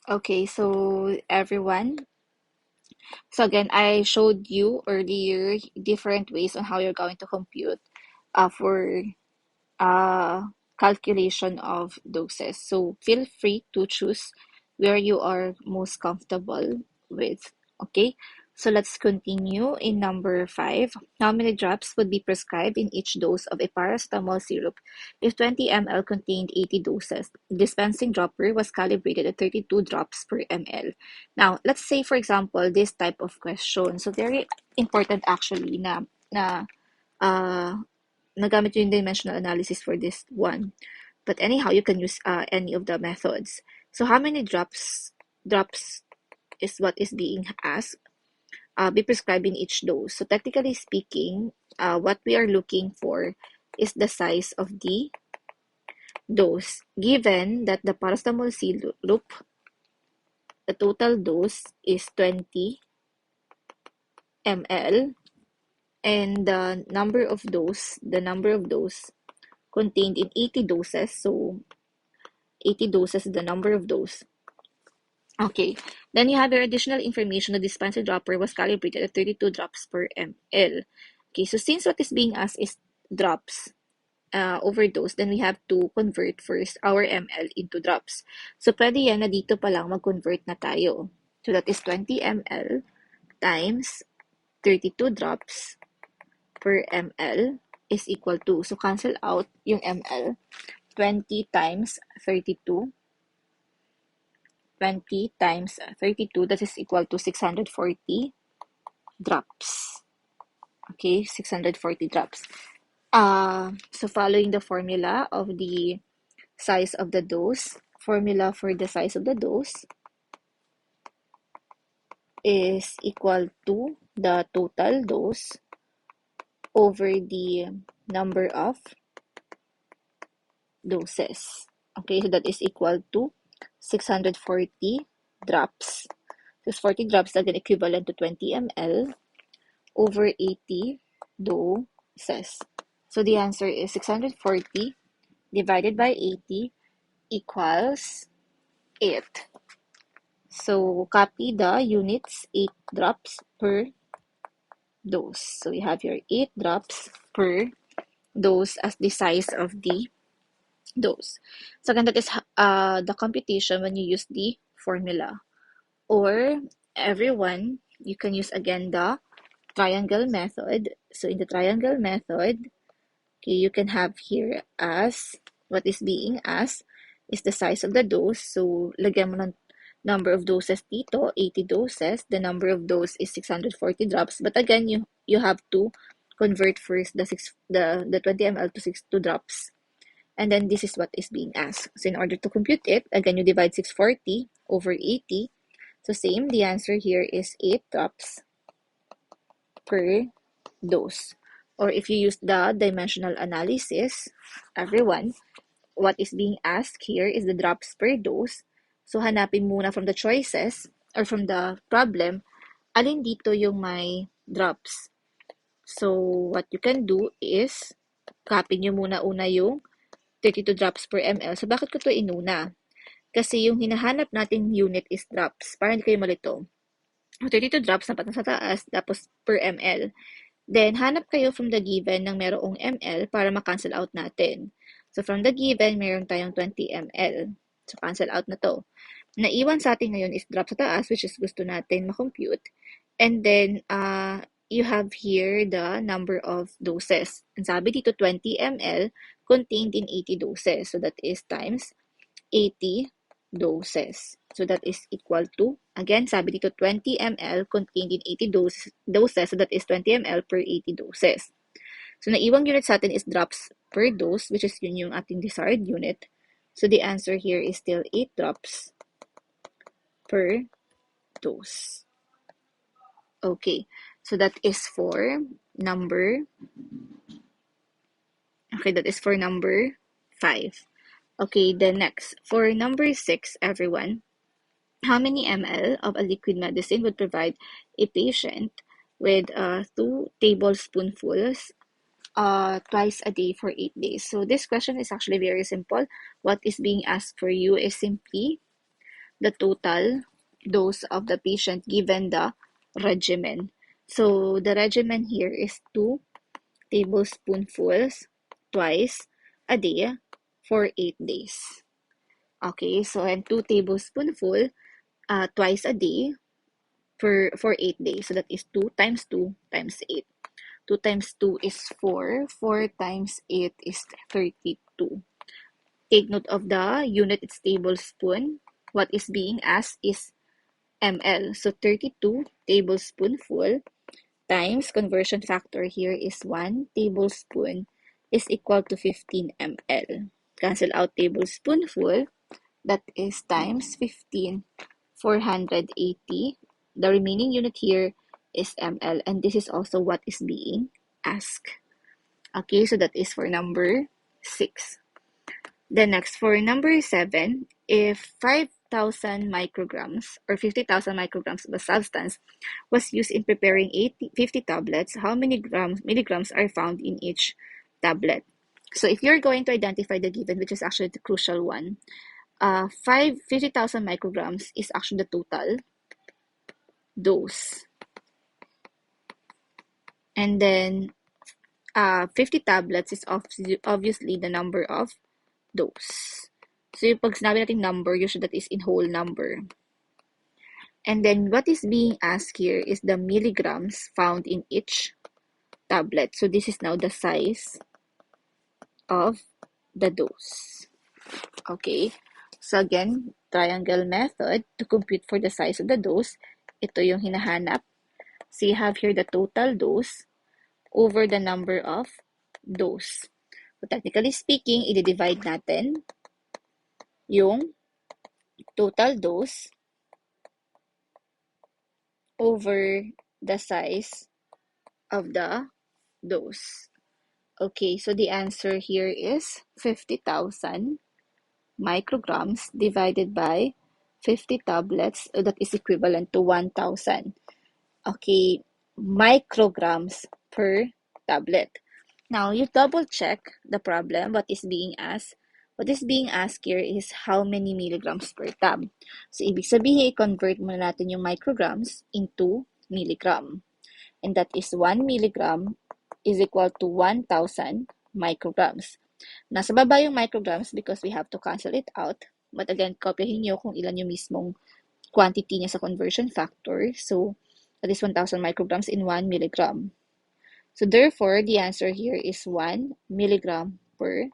Okay, so everyone, so again, I showed you earlier different ways on how you're going to compute for uh, calculation of doses. So feel free to choose where you are most comfortable with. Okay, so let's continue in number 5. How many drops would be prescribed in each dose of a paracetamol syrup if 20 ml contained 80 doses? The dispensing dropper was calibrated at 32 drops per ml. Now, let's say for example this type of question. So very important actually na uh, nagamit yung dimensional analysis for this one. But anyhow, you can use any of the methods. So how many drops is what is being asked, be prescribed in each dose. So technically speaking, what we are looking for is the size of the dose. Given that the paracetamol syrup, the total dose is 20 ml, and the number of dose contained in 80 doses. So 80 doses is the number of dose. Okay, then you have your additional information. The dispenser dropper was calibrated at 32 drops per ml. Okay, so since what is being asked is drops, overdose, then we have to convert first our ml into drops. So pwede yan na dito pa lang mag-convert na tayo. So that is 20 ml times 32 drops per ml is equal to, so cancel out yung ml, 20 times 32, 20 times 32, that is equal to 640 drops. Okay, 640 drops. So following the formula of the size of the dose, formula for the size of the dose is equal to the total dose over the number of doses. Okay, so that is equal to 640 drops. So 40 drops again equivalent to 20 ml over 80 doses. So the answer is 640 divided by 80 equals 8. So copy the units, 8 drops per dose. So we have here 8 drops per dose as the size of the dose. So again, that is the computation when you use the formula. Or everyone, you can use again the triangle method. So in the triangle method, okay, you can have here as what is being asked is the size of the dose. So lagyan mo ng number of doses dito, 80 doses. The number of dose is 640 drops. But again, you have to convert first the 20 ml to drops. And then this is what is being asked. So in order to compute it, again, you divide 640 over 80. So same, the answer here is 8 drops per dose. Or if you use the dimensional analysis, everyone, what is being asked here is the drops per dose. So hanapin muna from the choices or from the problem, alin dito yung may drops. So what you can do is, copy nyo muna una yung 32 drops per ml. So bakit ko to inuna? Kasi yung hinahanap nating unit is drops. Para hindi kayo malito. 32 drops na sa taas, tapos per ml. Then, hanap kayo from the given ng merong ml para ma-cancel out natin. So, from the given, meron tayong 20 ml. So, cancel out na to. Naiwan sa atin ngayon is drop sa taas, which is gusto natin ma-compute. And then, you have here the number of doses. Ang sabi dito, 20 ml contained in 80 doses. So, that is times 80 doses. So that is equal to, again, sabi dito 20 ml contained in 80 doses. So that is 20 ml per 80 doses. So naiwang unit sa atin is drops per dose, which is yun yung ating desired unit. So the answer here is still 8 drops per dose. Okay, so that is for number, that is for number 5. Okay, then next, for number 6, everyone, how many ml of a liquid medicine would provide a patient with 2 tablespoonfuls twice a day for 8 days? So this question is actually very simple. What is being asked for you is simply the total dose of the patient given the regimen. So the regimen here is 2 tablespoonfuls twice a day for 8 days. Okay, so and 2 tablespoonful twice a day for 8 days. So that is 2 times 2 times 8. 2 times 2 is 4. 4 times 8 is 32. Take note of the unit, it's tablespoon. What is being asked is ml. So 32 tablespoonful times conversion factor here is 1 tablespoon is equal to 15 ml. Cancel out tablespoonful. That is times 15, 480. The remaining unit here is ml, and this is also what is being asked. Okay, so that is for number 6. The next, for number 7, if 5,000 micrograms or 50,000 micrograms of a substance was used in preparing 50 tablets, how many milligrams are found in each tablet? So if you're going to identify the given, which is actually the crucial one, 50,000 micrograms is actually the total dose. And then 50 tablets is obviously the number of dose. So yung pag sinabi natin number, usually that is in whole number. And then what is being asked here is the milligrams found in each tablet. So this is now the size of the dose. Okay. So again, triangle method to compute for the size of the dose. Ito yung hinahanap. So you have here the total dose over the number of dose. So technically speaking, i-divide natin yung total dose over the size of the dose. Okay, so the answer here is 50,000 micrograms divided by 50 tablets. That is equivalent to 1,000. Okay, micrograms per tablet. Now, you double check the problem, what is being asked. What is being asked here is how many milligrams per tab. So, ibig sabihin, i-convert muna natin yung micrograms into milligram. And that is 1 milligram is equal to 1,000 micrograms. Nasa baba yung micrograms because we have to cancel it out. But again, kopyahin nyo kung ilan yung mismong quantity niya sa conversion factor. So, that is 1,000 micrograms in 1 milligram. So, therefore, the answer here is 1 milligram per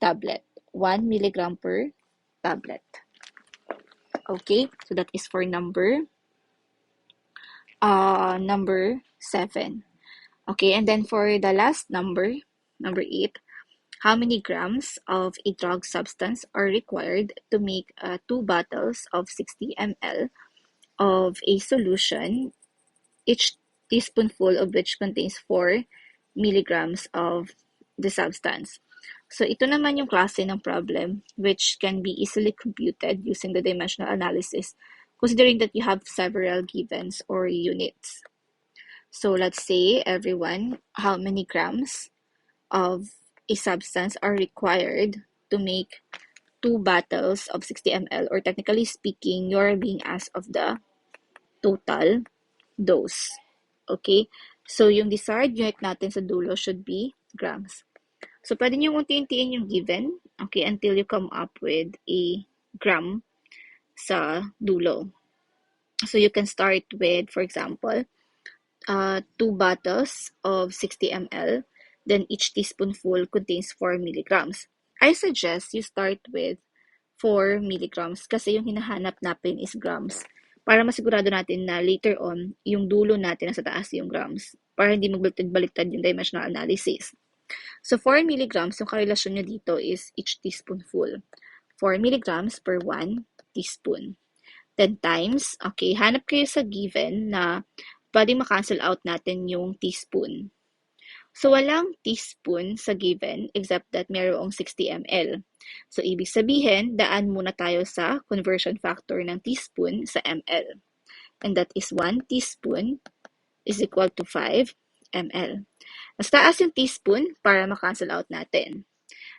tablet. 1 milligram per tablet. Okay, so that is for number 7. Okay, and then for the last number 8, how many grams of a drug substance are required to make 2 bottles of 60 ml of a solution, each teaspoonful of which contains 4 milligrams of the substance? So ito naman yung klase ng problem which can be easily computed using the dimensional analysis, considering that you have several givens or units. So let's say, everyone, how many grams of a substance are required to make 2 bottles of 60 ml, or technically speaking, you're being asked of the total dose. Okay? So, yung desired unit natin sa dulo should be grams. So, pwede nyo unti-untiin yung given, okay, until you come up with a gram sa dulo. So, you can start with, for example, 2 bottles of 60 ml, then each teaspoonful contains 4 milligrams. I suggest you start with 4 milligrams kasi yung hinahanap natin is grams. Para masigurado natin na later on, yung dulo natin nasa taas yung grams. Para hindi magbaliktad-baliktad yung dimensional analysis. So 4 milligrams, yung karelasyon nyo dito is each teaspoonful. 4 milligrams per 1 teaspoon. 10 times, okay, hanap kayo sa given na pwedeng ma-cancel out natin yung teaspoon. So, walang teaspoon sa given except that mayroong 60 ml. So, ibig sabihin, daan muna tayo sa conversion factor ng teaspoon sa ml. And that is 1 teaspoon is equal to 5 ml. Mas taas yung teaspoon para ma-cancel out natin.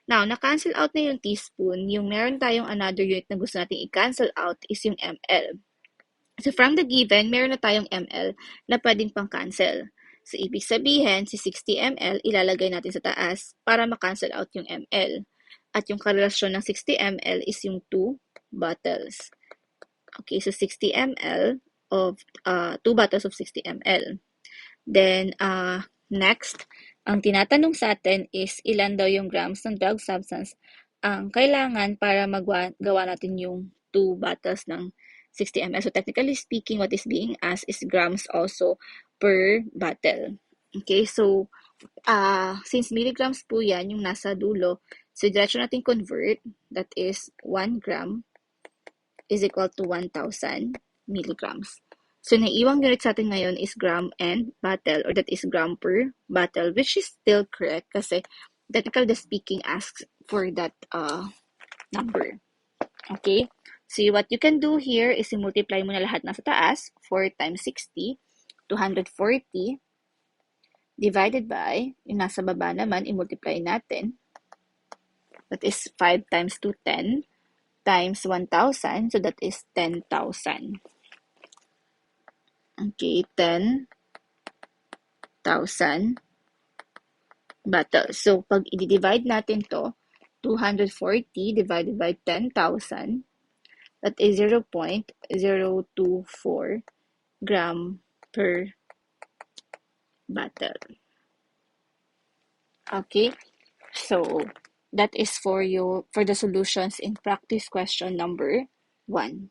Now, na-cancel out na yung teaspoon. Yung meron tayong another unit na gusto natin i-cancel out is yung ml. So, from the given, meron na tayong ml na pwedeng pang-cancel. So, ibig sabihin, si 60 ml, ilalagay natin sa taas para ma-cancel out yung ml. At yung karelasyon ng 60 ml is yung 2 bottles. Okay, so 60 ml of 2 bottles of 60 ml. Then, next, ang tinatanong sa atin is ilan daw yung grams ng drug substance ang kailangan para magawa natin yung 2 bottles ng 60 ml. So, technically speaking, what is being asked is grams also per bottle. Okay, so, since milligrams po yan yung nasa dulo, so diretso natin convert, that is 1 gram is equal to 1,000 milligrams. So, naiiwang unit sa atin ngayon is gram and bottle, or that is gram per bottle, which is still correct kasi technically speaking asks for that number. Okay? So, what you can do here is i-multiply mo na lahat nasa taas. 4 times 60, 240, divided by, yung nasa baba naman, i-multiply natin. That is 5 times 2, 10, times 1,000, so that is 10,000. Okay, 10,000 bottles. So, pag i-divide natin to, 240 divided by 10,000, that is 0.024 gram per bottle. Okay, so that is for the solutions in practice question number 1.